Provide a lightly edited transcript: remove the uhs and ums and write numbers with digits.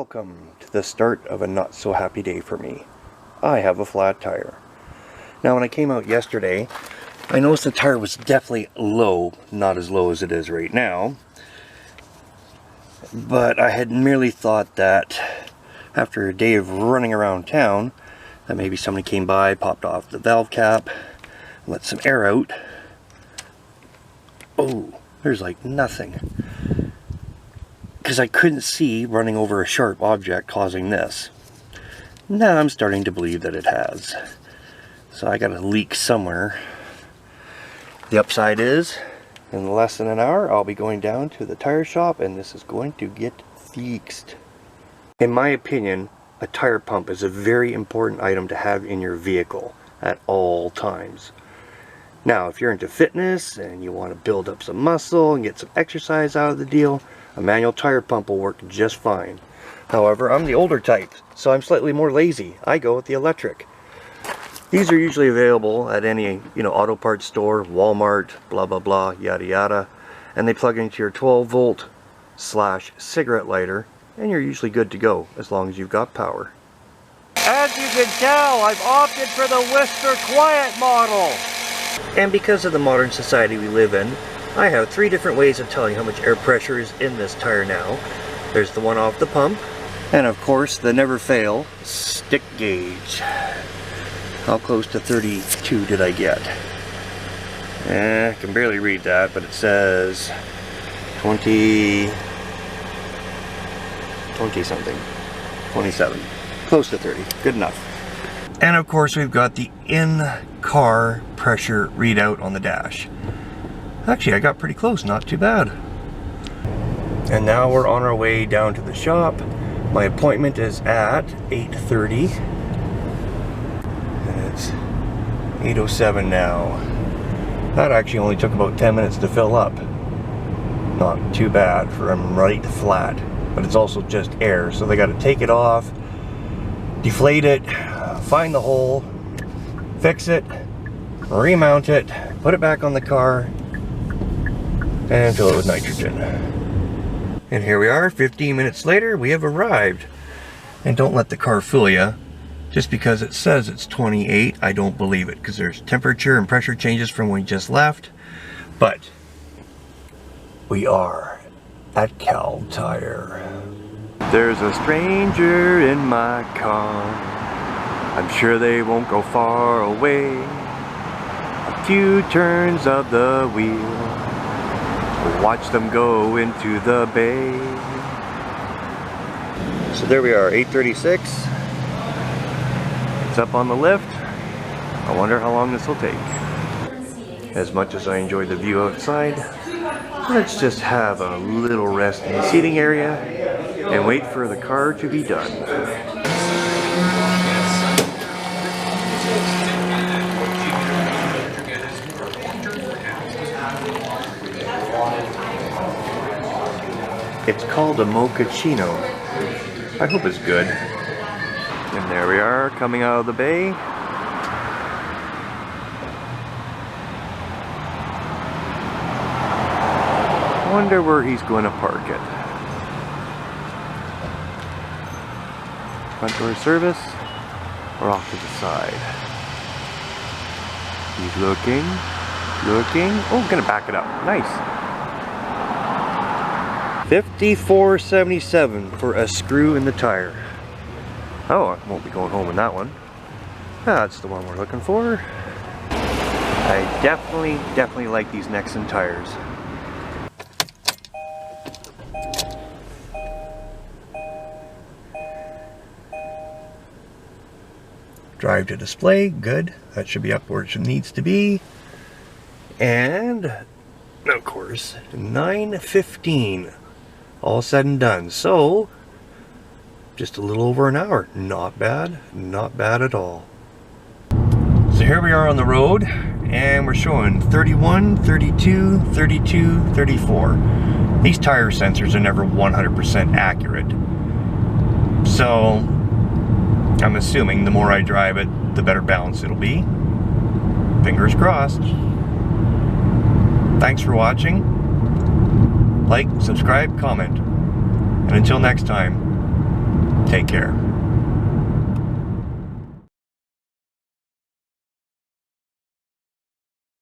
Welcome to the start of a not so happy day for me. I have a flat tire. Now when I came out yesterday, I noticed the tire was definitely low, not as low as it is right now. But I had merely thought that after a day of running around town, that maybe somebody came by, popped off the valve cap, let some air out. Oh, there's like nothing. Because I couldn't see running over a sharp object causing this. Now I'm starting to believe that it has. So I got a leak somewhere. The upside is, in less than an hour, I'll be going down to the tire shop and this is going to get fixed. In my opinion, a tire pump is a very important item to have in your vehicle at all times. Now, if you're into fitness and you want to build up some muscle and get some exercise out of the deal, a manual tire pump will work just fine. However, I'm the older type, so I'm slightly more lazy. I go with the electric. These are usually available at any, auto parts store, Walmart, blah blah blah, yada yada. And they plug into your 12-volt / cigarette lighter, and you're usually good to go as long as you've got power. As you can tell, I've opted for the Whisper Quiet model. And because of the modern society we live in, I have 3 different ways of telling how much air pressure is in this tire now. There's the one off the pump, and of course the never fail stick gauge. How close to 32 did I get? I can barely read that, but it says 20 something, 27, close to 30, good enough. And of course we've got the in-car pressure readout on the dash. Actually, I got pretty close, not too bad. And now we're on our way down to the shop. My appointment is at 8:30. And it's 8:07 now. That actually only took about 10 minutes to fill up. Not too bad for I'm right flat. But it's also just air, so they got to take it off, deflate it, find the hole, fix it, remount it, put it back on the car, and fill it with nitrogen. And here we are, 15 minutes later, we have arrived. And don't let the car fool you. Just because it says it's 28, I don't believe it, because there's temperature and pressure changes from when we just left. But we are at Kal Tire. There's a stranger in my car. I'm sure they won't go far away. A few turns of the wheel. Watch them go into the bay. So there we are, 8:36. It's up on the lift. I wonder how long this will take. As much as I enjoy the view outside, let's just have a little rest in the seating area and wait for the car to be done. It's called a mochaccino. I hope it's good. And there we are, coming out of the bay. Wonder where he's going to park it. Front door service, or off to the side? He's looking. Oh, gonna back it up. Nice. $54.77 for a screw in the tire. Oh, I won't be going home in that one. That's the one we're looking for. I definitely like these Nexen tires. Drive to display, good. That should be up where it needs to be. And, of course, 9:15. All said and done. So, just a little over an hour. Not bad at all. So here we are on the road, and we're showing 31, 32, 32, 34. These tire sensors are never 100% accurate. So, I'm assuming the more I drive it, the better balance it'll be. Fingers crossed. Thanks for watching. Like, subscribe, comment. And until next time, Take care.